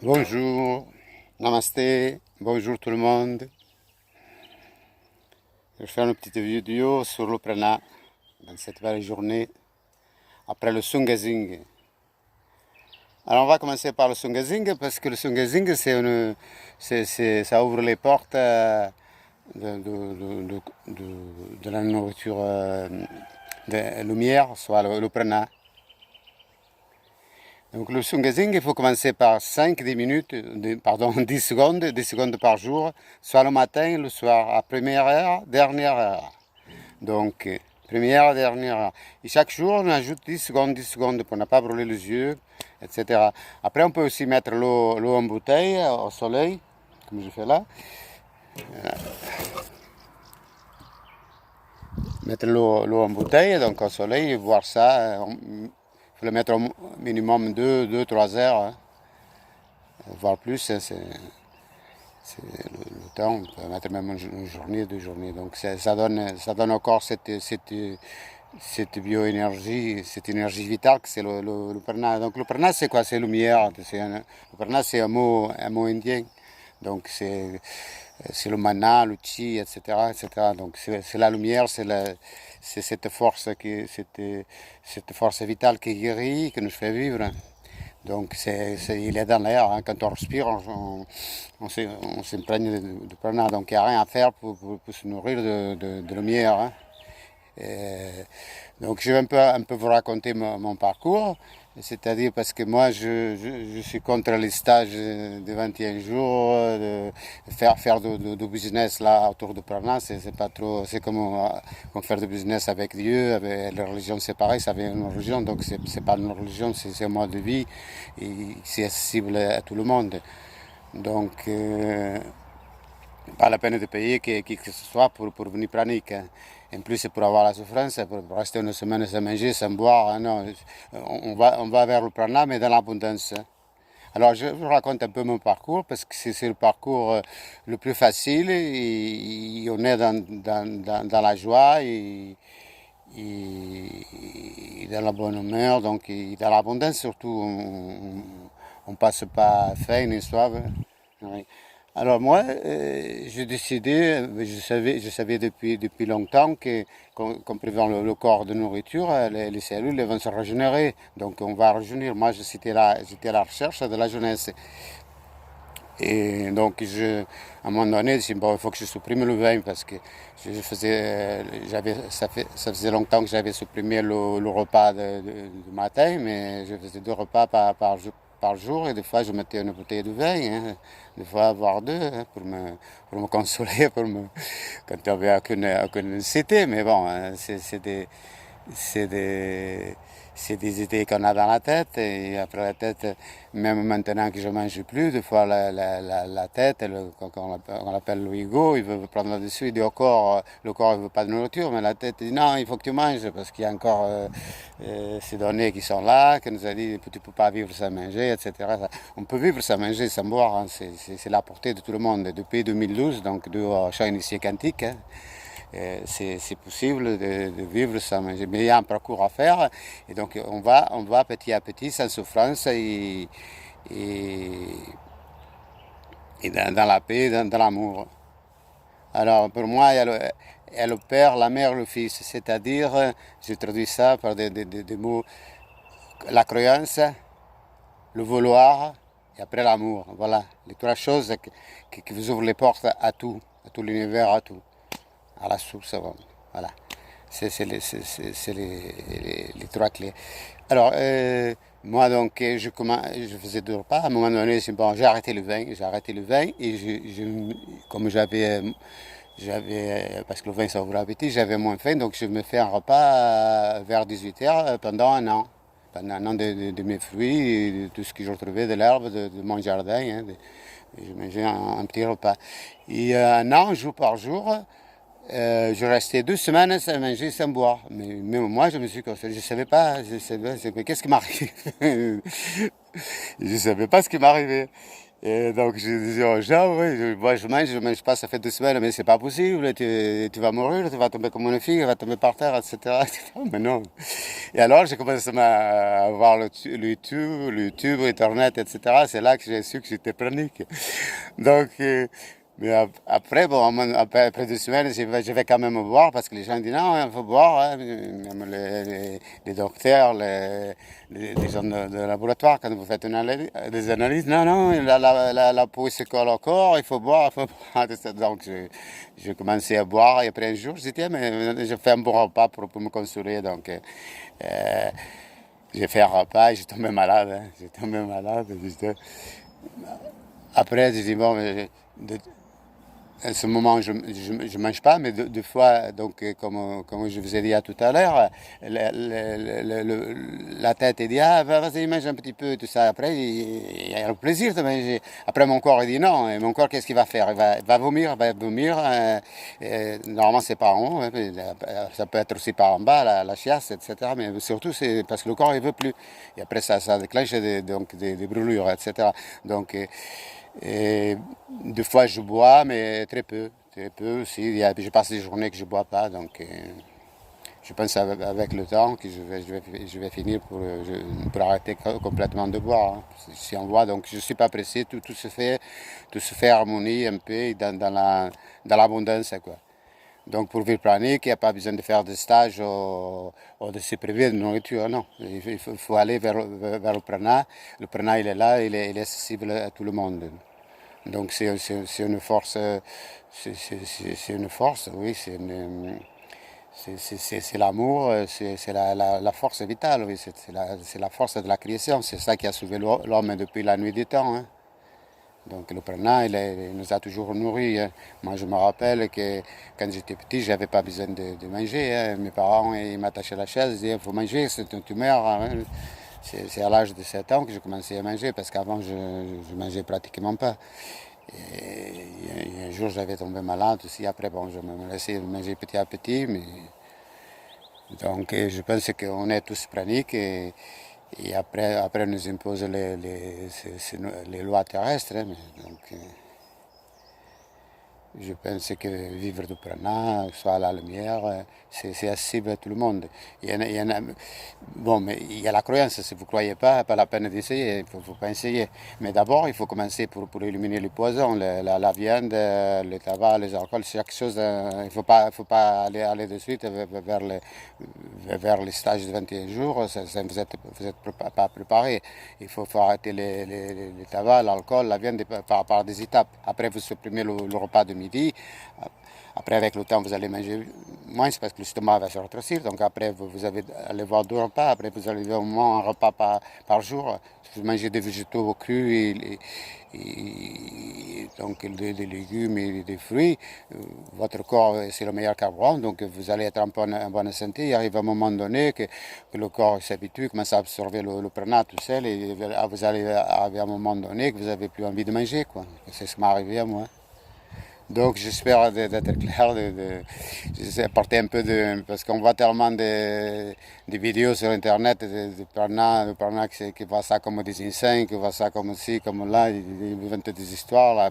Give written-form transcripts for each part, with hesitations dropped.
Bonjour, namasté, bonjour tout le monde. Je vais faire une petite vidéo sur le prana dans cette belle journée après le Sungazing. Alors on va commencer par le Sungazing parce que le Sungazing ça ouvre les portes de la nourriture de lumière, soit le prana. Donc le Sungazing, il faut commencer par 5-10 minutes, pardon, 10 secondes par jour, soit le matin, le soir, à première heure, dernière heure. Donc, première, dernière heure. Et chaque jour, on ajoute 10 secondes pour ne pas brûler les yeux, etc. Après, on peut aussi mettre l'eau en bouteille au soleil, comme je fais là. Mettre l'eau en bouteille, donc au soleil, et boire ça. Il faut le mettre au minimum 2-3 heures, hein, voire plus. C'est le temps, on peut mettre même une journée, 2 journées. Donc ça donne encore cette bioénergie, cette énergie vitale que c'est le prana. Donc le prana c'est quoi? C'est lumière. Le prana c'est un mot indien. Donc c'est le mana, le chi, etc. etc. Donc c'est la lumière, c'est cette force vitale qui guérit, qui nous fait vivre. Donc il est dans l'air, hein. Quand on respire, on s'imprègne de prana. Donc il n'y a rien à faire pour se nourrir de lumière, hein. Donc je vais un peu vous raconter mon parcours. C'est-à-dire parce que moi je suis contre les stages de 21 jours, de faire du business là autour de prana, c'est pas trop, c'est comme faire du business avec Dieu, avec la religion c'est pareil, ça vient d'une religion, donc c'est pas une religion, c'est un mode de vie et c'est accessible à tout le monde. Donc pas la peine de payer qui que ce soit pour venir pranique, hein. En plus, c'est pour avoir la souffrance, pour rester une semaine sans manger, sans boire, hein, non. On va vers le prana, mais dans l'abondance. Alors, je vous raconte un peu mon parcours, parce que c'est le parcours le plus facile, et on est dans la joie, et dans la bonne humeur, donc, et dans l'abondance surtout. On passe pas faim ni soif, hein. Oui. Alors moi, j'ai décidé, je savais depuis longtemps qu'en privant le corps de nourriture, les cellules elles vont se régénérer. Donc on va rajeunir. Moi, j'étais à la recherche de la jeunesse. Et donc, à un moment donné, j'ai dit, bon, il faut que je supprime le vin parce que ça faisait longtemps que j'avais supprimé le repas du matin, mais je faisais 2 repas par jour et des fois je mettais une bouteille de vin, hein, des fois voire deux, hein, pour me consoler, quand il n'y avait aucune nécessité. Mais bon, hein, c'est des, c'est des idées qu'on a dans la tête et après la tête, même maintenant que je ne mange plus, des fois la tête, on l'appelle le ego, il veut prendre le dessus, il dit au corps, le corps ne veut pas de nourriture, mais la tête dit non, il faut que tu manges parce qu'il y a encore ces données qui sont là, qui nous a dit tu ne peux pas vivre sans manger, etc. On peut vivre sans manger, sans boire, hein, c'est la portée de tout le monde depuis 2012, donc du champ initié quantique, hein. C'est possible de vivre ça, mais il y a un parcours à faire et donc on va petit à petit sans souffrance et, et dans la paix, dans l'amour. Alors pour moi, il y a le Père, la Mère, le Fils, c'est-à-dire, je traduis ça par des mots, la croyance, le vouloir et après l'amour. Voilà, les 3 choses qui vous ouvrent les portes à tout l'univers, à tout, à la source. Voilà. C'est les 3 clés. Alors, moi, donc, je faisais 2 repas. À un moment donné, bon, j'ai arrêté le vin et comme parce que le vin, ça ouvre l'appétit, j'avais moins faim, donc je me fais un repas vers 18 h pendant un an. Pendant un an de mes fruits, de tout ce que je retrouvais, de l'herbe, de mon jardin, hein, je mangeais un petit repas. Et un an, jour par jour, je restais 2 semaines sans manger, sans boire. Mais même moi, je me suis consolé. Je ne savais pas. Mais qu'est-ce qui m'arrive? Je ne savais pas ce qui m'arrivait. Et donc je disais aux gens, oui, moi je mange pas, ça fait 2 semaines, mais c'est pas possible, tu vas mourir, tu vas tomber comme une fille, tu vas tomber par terre, etc. Mais non. Et alors j'ai commencé à voir le YouTube, Internet, etc. C'est là que j'ai su que j'étais pranique. Donc, mais après, bon, après 2 semaines, je vais quand même boire parce que les gens disent non, il faut boire, hein. Même les docteurs, les gens de laboratoire, quand vous faites des analyses, non, non, la peau se colle au corps, il faut boire, il faut boire. Donc, j'ai commencé à boire et après un jour, j'ai dit, tiens, mais je fais un bon repas pour me consoler. Donc, j'ai fait un repas et j'ai tombé malade. Hein. J'ai tombé malade. Après, j'ai dit, bon, mais, à ce moment, je ne mange pas, mais deux fois, donc, comme je vous ai dit tout à l'heure, la tête dit, ah, vas-y, mange un petit peu, tout ça. Après, il y a le plaisir de manger. Après, mon corps, il dit non. Et mon corps, qu'est-ce qu'il va faire? Il va vomir, il va vomir. Normalement, c'est par en haut, hein, ça peut être aussi par en bas, la chiasse, etc. Mais surtout, c'est parce que le corps, il veut plus. Et après, ça déclenche donc, des brûlures, etc. Donc, et 2 fois je bois, mais très peu. Très peu aussi. Je passe des journées que je ne bois pas. Donc je pense avec le temps que je vais finir pour arrêter complètement de boire. Hein. Si on boit, donc je ne suis pas pressé. Tout se fait harmonie un peu dans l'abondance. Quoi. Donc pour vivre pranique, il n'y a pas besoin de faire des stages ou de se priver de nourriture. Non, il faut aller vers le prana. Le prana, il est là, il est accessible à tout le monde. Donc c'est une force, c'est une force, oui, c'est l'amour, c'est la force vitale, oui, c'est la force de la création, c'est ça qui a sauvé l'homme depuis la nuit des temps. Hein. Donc le prana, il nous a toujours nourris. Hein. Moi je me rappelle que quand j'étais petit, je n'avais pas besoin de manger. Hein. Mes parents, ils m'attachaient à la chaise, ils disaient, il faut manger, sinon tu meurs. Hein. C'est à l'âge de 7 ans que j'ai commencé à manger, parce qu'avant je ne mangeais pratiquement pas. Et un jour, j'avais tombé malade aussi. Après, bon, je me laissais manger petit à petit. Mais... Donc, je pense qu'on est tous praniques. Et après, on nous impose les lois terrestres. Hein, donc, je pense que vivre du prana, soit à la lumière, c'est accessible à tout le monde. Il y en a, bon, mais il y a la croyance, si vous ne croyez pas la peine d'essayer, il ne faut pas essayer. Mais d'abord, il faut commencer pour éliminer les poisons, la viande, le tabac, les alcools, chaque chose. Il ne faut pas aller de suite vers les stages de 21 jours, vous êtes pas préparé. Il faut arrêter les tabac, l'alcool, la viande par des étapes. Après, vous supprimez le repas de midi. Après, avec le temps, vous allez manger moins parce que le stomac va se rétrécir. Donc après, allez voir 2 repas. Après, vous allez au moins un repas par jour. Si vous mangez des végétaux crus donc des légumes et des fruits, votre corps, c'est le meilleur carburant. Donc vous allez être en bonne santé. Il arrive un moment donné que le corps s'habitue, commence à absorber le prana tout seul. Et vous allez arriver à un moment donné que vous n'avez plus envie de manger. C'est ce qui m'est arrivé à moi. Donc j'espère d'être clair, d'apporter un peu de... Parce qu'on voit tellement de vidéos sur Internet de Parnac qui voient ça comme des insignes, qui voient ça comme ci, comme là, ils inventent des histoires. Là.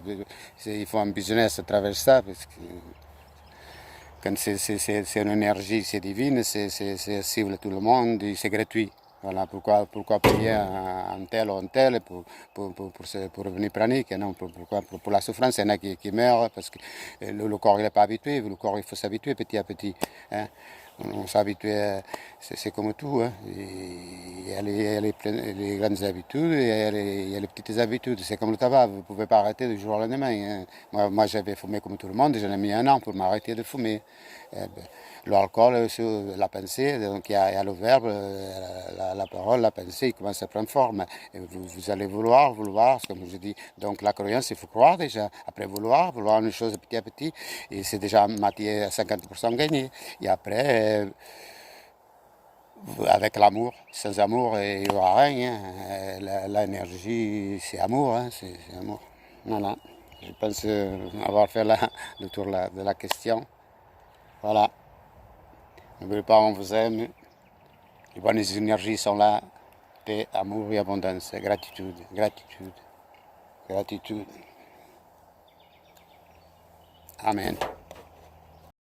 Il faut un business à travers ça, parce que quand c'est une énergie, c'est divine, c'est accessible à tout le monde, c'est gratuit. Voilà, pourquoi payer un tel ou un tel pour revenir pranique, non, pour la souffrance, il y en a qui meurent parce que le corps n'est pas habitué, le corps il faut s'habituer petit à petit. Hein. On s'habitue, c'est comme tout. Hein. Il y a les grandes habitudes et il y a les petites habitudes. C'est comme le tabac, vous ne pouvez pas arrêter du jour au lendemain. Hein. Moi j'avais fumé comme tout le monde, j'en ai mis un an pour m'arrêter de fumer. L'alcool, la pensée, donc il y a le verbe, la parole, la pensée, il commence à prendre forme. Et vous allez vouloir, comme je dis. Donc la croyance, il faut croire déjà. Après vouloir une chose petit à petit, et c'est déjà moitié à 50% gagné. Et après, avec l'amour, sans amour, il n'y aura rien. Hein. L'énergie, c'est amour, hein, c'est amour. Voilà. Je pense avoir fait le tour de la question. Voilà. N'oubliez pas, on vous aime. Les bonnes énergies sont là. Paix, amour et abondance. Gratitude, gratitude. Gratitude. Amen.